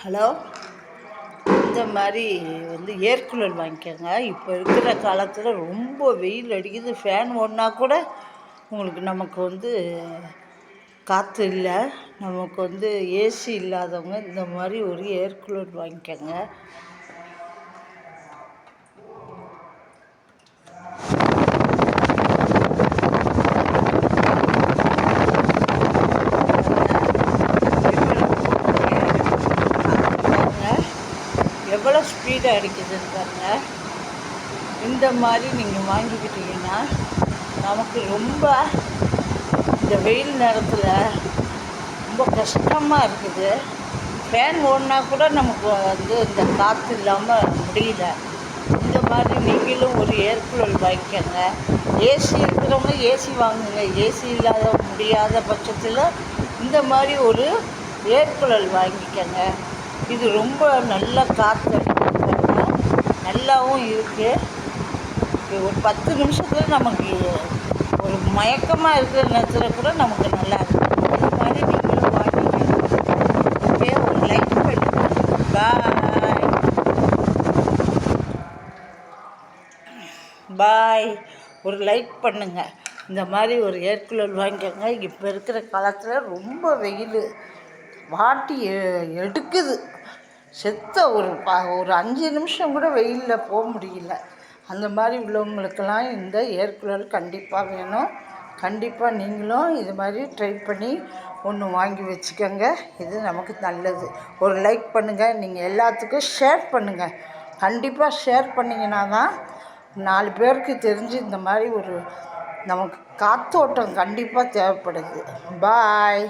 Hello, இந்த மாதிரி air cooler வாங்கிக்கோங்க. இப்போ இருக்கிற காலத்தில் ரொம்ப வெயில் அடிக்குது. ஃபேன் ஓடினா கூட நமக்கு காற்று இல்லை. நமக்கு ஏசி இல்லாதவங்க இந்த மாதிரி ஒரு ஏர் கூலர் வாங்கிக்கோங்க. எவ்வளோ ஸ்பீடாக அடிக்குதுன்னு பாருங்கள். இந்த மாதிரி நீங்கள் வாங்கிக்கிட்டீங்கன்னா நமக்கு ரொம்ப இந்த வெயில் நேரத்தில் ரொம்ப கஷ்டமாக இருக்குது. ஃபேன் ஓடினா கூட நமக்கு இந்த காற்று இல்லாமல் முடியல. இந்த மாதிரி நீங்களும் ஒரு ஏர் கூலர் வாங்கிக்கோங்க. ஏசி இருக்கிறவங்க ஏசி வாங்குங்க. ஏசி இல்லாத முடியாத பட்சத்தில் இந்த மாதிரி ஒரு ஏர் கூலர் வாங்கிக்கோங்க. இது ரொம்ப நல்ல காற்று நல்லாவும் இருக்குது. ஒரு 10 நிமிஷத்தில் நமக்கு ஒரு மயக்கமாக இருக்கிற நேரத்தில் கூட நமக்கு நல்லா இருக்குது. இந்த மாதிரி நீங்களும் வாங்கிக்கோங்க. ஒரு லைக் பண்ணுங்கள். பாய். ஒரு லைக் பண்ணுங்கள். இந்த மாதிரி ஒரு ஏர் கூலர் வாங்கிக்கோங்க. இப்போ இருக்கிற காலத்தில் ரொம்ப வெயில் வாட்டி எடுக்குது. செத்த ஒரு 5 நிமிஷம் கூட வெயிலில் போக முடியல. அந்த மாதிரி உள்ளவங்களுக்கெல்லாம் இந்த ஏர் கூலர் கண்டிப்பாக வேணும். கண்டிப்பாக நீங்களும் இது மாதிரி ட்ரை பண்ணி ஒன்று வாங்கி வச்சுக்கோங்க. இது நமக்கு நல்லது. ஒரு லைக் பண்ணுங்கள். நீங்கள் எல்லாத்துக்கும் ஷேர் பண்ணுங்கள். கண்டிப்பாக ஷேர் பண்ணிங்கன்னா தான் 4 பேருக்கு தெரிஞ்சு இந்த மாதிரி நமக்கு காற்றோட்டம் கண்டிப்பாக தேவைப்படுது. பாய்.